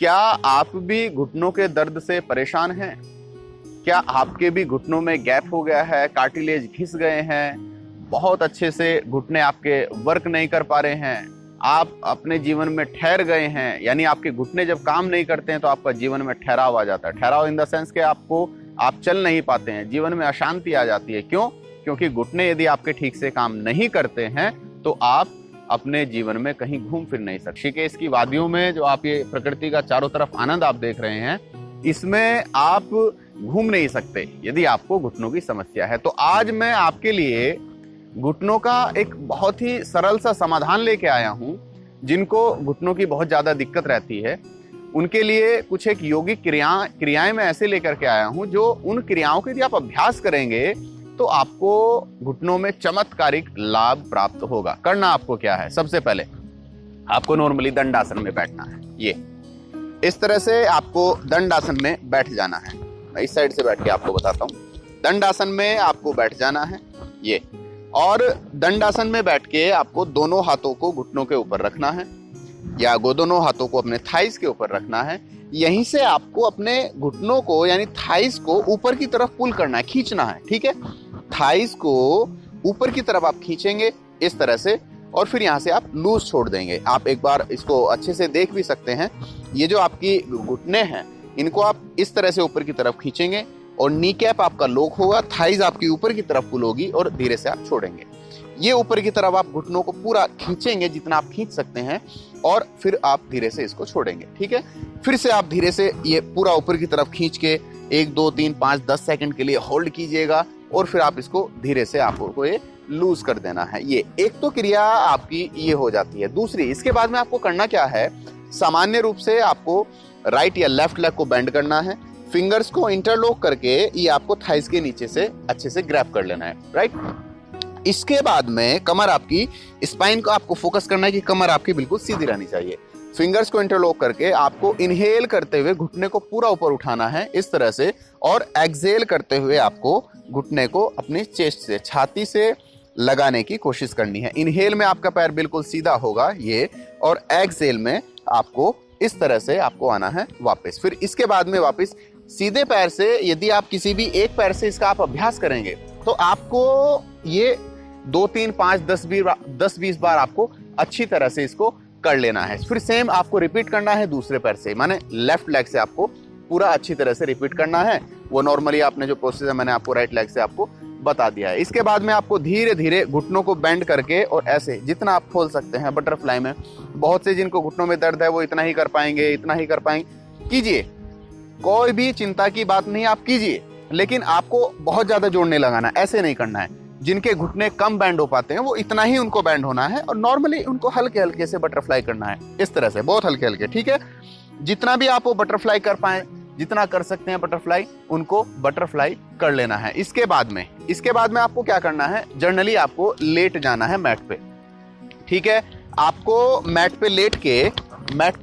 क्या आप भी घुटनों के दर्द से परेशान हैं? क्या आपके भी घुटनों में गैप हो गया है, कार्टिलेज घिस गए हैं, बहुत अच्छे से घुटने आपके वर्क नहीं कर पा रहे हैं, आप अपने जीवन में ठहर गए हैं, यानी आपके घुटने जब काम नहीं करते हैं तो आपका जीवन में ठहराव आ जाता है। ठहराव इन द सेंस के आप चल नहीं पाते हैं, जीवन में अशांति आ जाती है। क्यों? क्योंकि घुटने यदि आपके ठीक से काम नहीं करते हैं तो आप अपने जीवन में कहीं घूम फिर नहीं सकते। ऋषिकेश की वादियों में जो आप ये प्रकृति का चारों तरफ आनंद आप देख रहे हैं, इसमें आप घूम नहीं सकते यदि आपको घुटनों की समस्या है। तो आज मैं आपके लिए घुटनों का एक बहुत ही सरल सा समाधान लेके आया हूं। जिनको घुटनों की बहुत ज्यादा दिक्कत रहती है उनके लिए कुछ एक योगिक क्रियाएं मैं ऐसे लेकर के आया हूं, जो उन क्रियाओं के यदि आप अभ्यास करेंगे तो आपको घुटनों में चमत्कारिक लाभ प्राप्त होगा। करना आपको क्या है? सबसे पहले आपको नॉर्मली दंडासन में बैठना है। ये इस तरह से आपको दंडासन में बैठ जाना है। मैं इस साइड से बैठ के आपको बताता हूँ। दंडासन में आपको बैठ जाना है ये, और दंडासन में बैठ के आपको दोनों हाथों को घुटनों के ऊपर रखना है, या दोनों हाथों को अपने थाइस के ऊपर रखना है। यहीं से आपको अपने घुटनों को यानी थाइस को ऊपर की तरफ पुल करना है, खींचना है। ठीक है, थाइस को ऊपर की तरफ आप खींचेंगे इस तरह से, और फिर यहाँ से आप लूज छोड़ देंगे। आप एक बार इसको अच्छे से देख भी सकते हैं। ये जो आपकी घुटने हैं इनको आप इस तरह से ऊपर की तरफ खींचेंगे और नी कैप आपका लॉक होगा, थाइस आपकी ऊपर की तरफ पुल होगी और धीरे से आप छोड़ेंगे। ये ऊपर की तरफ आप घुटनों को पूरा खींचेंगे जितना आप खींच सकते हैं, और फिर आप धीरे से इसको छोड़ेंगे। ठीक है, फिर से आप धीरे से ये पूरा ऊपर की तरफ खींच के 1 2 3 5 10 सेकंड के लिए होल्ड कीजिएगा, और फिर आप इसको धीरे से आपको ये लूज कर देना है। ये एक तो क्रिया आपकी ये हो जाती है। दूसरी, इसके बाद में आपको करना क्या है, सामान्य रूप से आपको राइट या लेफ्ट लेग को बेंड करना है, फिंगर्स को इंटरलॉक करके ये आपको थाइस के नीचे से अच्छे से ग्रैब कर लेना है। राइट, इसके बाद में कमर आपकी, स्पाइन को आपको फोकस करना है कि कमर आपकी बिल्कुल सीधी रहनी चाहिए। फिंगर्स को इंटरलॉक करके आपको इनहेल करते हुए घुटने को पूरा ऊपर उठाना है इस तरह से, और एक्सहेल करते हुए आपको घुटने को अपनी चेस्ट से, छाती से लगाने की कोशिश करनी है। इनहेल में आपका पैर बिल्कुल सीधा होगा ये, और एक्सहेल में आपको इस तरह से आपको आना है वापस। फिर इसके बाद में वापस सीधे पैर से, यदि आप किसी भी एक पैर से इसका आप अभ्यास करेंगे तो आपको ये 2 3 5 10 20 बार आपको अच्छी तरह से इसको कर लेना है। फिर सेम आपको रिपीट करना है दूसरे पैर से, माने लेफ्ट लेग से आपको पूरा अच्छी तरह से रिपीट करना है। वो नॉर्मली आपने जो प्रोसेस है मैंने आपको राइट लेग से आपको बता दिया है। इसके बाद में आपको धीरे धीरे घुटनों को बेंड करके, और ऐसे जितना आप खोल सकते हैं बटरफ्लाई में। बहुत से जिनको घुटनों में दर्द है वो इतना ही कर पाएंगे, इतना ही कर पाएंगे। कीजिए, कोई भी चिंता की बात नहीं, आप कीजिए, लेकिन आपको बहुत ज्यादा जोर नहीं लगाना, ऐसे नहीं करना है। जिनके घुटने कम बैंड हो पाते हैं वो इतना ही उनको बैंड होना है, और नॉर्मली उनको हल्के हल्के से बटरफ्लाई करना है इस तरह से, बहुत हल्के हल्के। ठीक है, जितना भी आप वो बटरफ्लाई कर पाए, जितना कर सकते हैं बटरफ्लाई, उनको बटरफ्लाई कर लेना है। इसके बाद में आपको क्या करना है, जनरली आपको लेट जाना है मैट पे। ठीक है, आपको मैट पे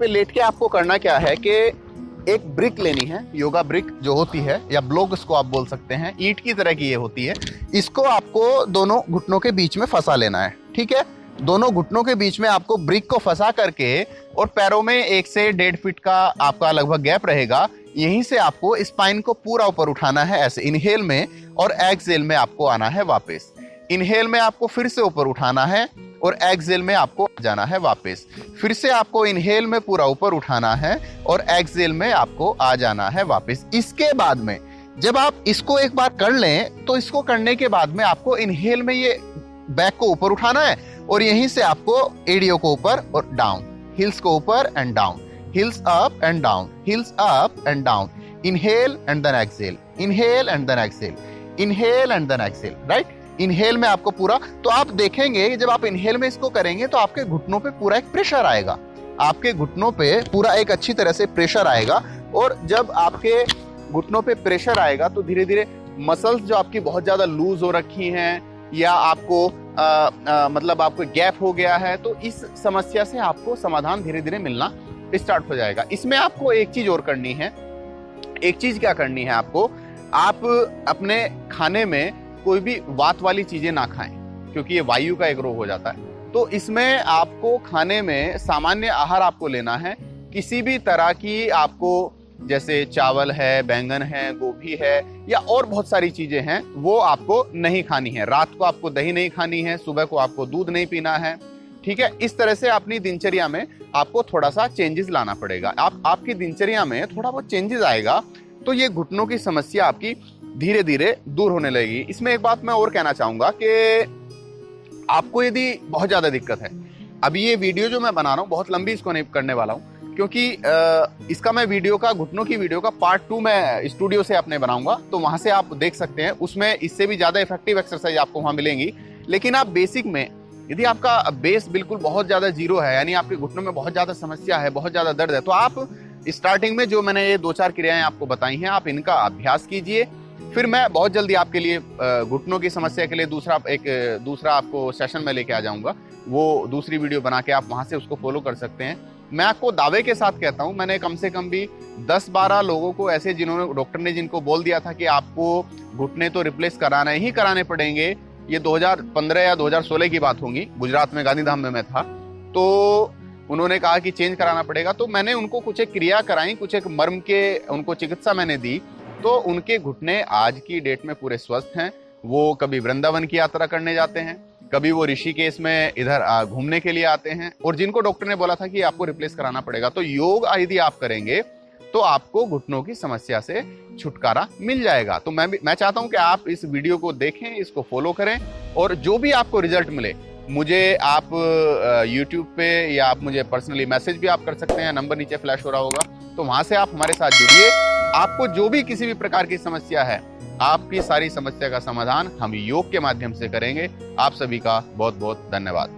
लेट के आपको करना क्या है कि एक ब्रिक लेनी है, योगा ब्रिक जो होती है, या ब्लॉक इसको आप बोल सकते हैं, ईंट की तरह की ये होती है। इसको आपको दोनों घुटनों के बीच में फंसा लेना है। ठीक है, दोनों घुटनों के बीच में आपको ब्रिक को फंसा करके, और पैरों में 1 से 1.5 फीट का आपका लगभग गैप रहेगा। यहीं से आपको स्पाइन को पूरा ऊपर उठाना है ऐसे इनहेल में, और एक्सहेल में आपको आना है वापस। इनहेल में आपको फिर से ऊपर उठाना है, और एक्सहेल में आपको जाना है वापस। फिर से आपको इनहेल में पूरा ऊपर उठाना है, और एक्सहेल में आपको आ जाना है वापस। इसके बाद में जब आप इसको एक बार कर लें, तो इसको करने के बाद में आपको इनहेल में ये बैक को ऊपर उठाना है, और यहीं से आपको एडियो को ऊपर और डाउन, हिल्स को ऊपर and down, hills up and down, hills up and down, inhale and then exhale, inhale and then exhale, inhale and then exhale. Right, inhale में आपको पूरा, तो आप देखेंगे जब आप इनहेल में इसको करेंगे तो आपके घुटनों पे पूरा एक प्रेशर आएगा, आपके घुटनों पे पूरा एक अच्छी तरह से प्रेशर आएगा। और जब आपके घुटनों पे प्रेशर आएगा तो धीरे धीरे मसल्स जो आपकी बहुत ज्यादा लूज हो रखी हैं, या आपको मतलब आपको गैप हो गया है, तो इस समस्या से आपको समाधान धीरे धीरे मिलना स्टार्ट हो जाएगा। इसमें आपको एक चीज और करनी है। एक चीज क्या करनी है आपको, आप अपने खाने में कोई भी वात वाली चीजें ना खाएं, क्योंकि ये वायु का एक रोग हो जाता है। तो इसमें आपको खाने में सामान्य आहार आपको लेना है, किसी भी तरह की आपको, जैसे चावल है, बैंगन है, गोभी है या और बहुत सारी चीजें हैं, वो आपको नहीं खानी है। रात को आपको दही नहीं खानी है, सुबह को आपको दूध नहीं पीना है, ठीक है। इस तरह से अपनी दिनचर्या में आपको थोड़ा सा चेंजेस लाना पड़ेगा। आपकी दिनचर्या में थोड़ा बहुत चेंजेस आएगा तो ये घुटनों की समस्या आपकी धीरे धीरे दूर होने लगेगी। इसमें एक बात मैं और कहना चाहूंगा कि आपको यदि बहुत ज्यादा दिक्कत है, अभी ये वीडियो जो मैं बना रहा हूँ बहुत लंबी इसको नहीं करने वाला हूँ, क्योंकि इसका मैं वीडियो का, घुटनों की वीडियो का पार्ट 2 मैं स्टूडियो से अपने बनाऊंगा, तो वहां से आप देख सकते हैं। उसमें इससे भी ज्यादा इफेक्टिव एक्सरसाइज आपको वहां मिलेंगी। लेकिन आप बेसिक में, यदि आपका बेस बिल्कुल बहुत ज्यादा जीरो है, यानी आपके घुटनों में बहुत ज्यादा समस्या है, बहुत ज्यादा दर्द है, तो आप स्टार्टिंग में जो मैंने ये 2-4 क्रियाएं आपको बताई हैं, आप इनका अभ्यास कीजिए। फिर मैं बहुत जल्दी आपके लिए घुटनों की समस्या के लिए दूसरा आपको सेशन में लेके आ जाऊंगा। वो दूसरी वीडियो बना के आप वहां से उसको फॉलो कर सकते हैं। मैं आपको दावे के साथ कहता हूं, मैंने कम से कम भी 10-12 लोगों को ऐसे, जिन्होंने, डॉक्टर ने जिनको बोल दिया था कि आपको घुटने तो रिप्लेस कराने पड़ेंगे। ये 2015 या 2016 की बात होगी, गुजरात में गांधीधाम में मैं था, तो उन्होंने कहा कि चेंज कराना पड़ेगा। तो मैंने उनको कुछ एक क्रिया कराई, कुछ एक मर्म के उनको चिकित्सा मैंने दी, तो उनके घुटने आज की डेट में पूरे स्वस्थ हैं। वो कभी वृंदावन की यात्रा करने जाते हैं, कभी वो ऋषिकेश में इधर घूमने के लिए आते हैं। और जिनको डॉक्टर ने बोला था कि आपको रिप्लेस कराना पड़ेगा, तो योग यदि आप करेंगे तो आपको घुटनों की समस्या से छुटकारा मिल जाएगा। तो मैं चाहता हूं कि आप इस वीडियो को देखें, इसको फॉलो करें, और जो भी आपको रिजल्ट मिले मुझे आप YouTube पे या आप मुझे पर्सनली मैसेज भी आप कर सकते हैं, नंबर नीचे फ्लैश हो रहा होगा, तो वहां से आप हमारे साथ जुड़िए। आपको जो भी किसी भी प्रकार की समस्या है, आपकी सारी समस्या का समाधान हम योग के माध्यम से करेंगे। आप सभी का बहुत बहुत धन्यवाद।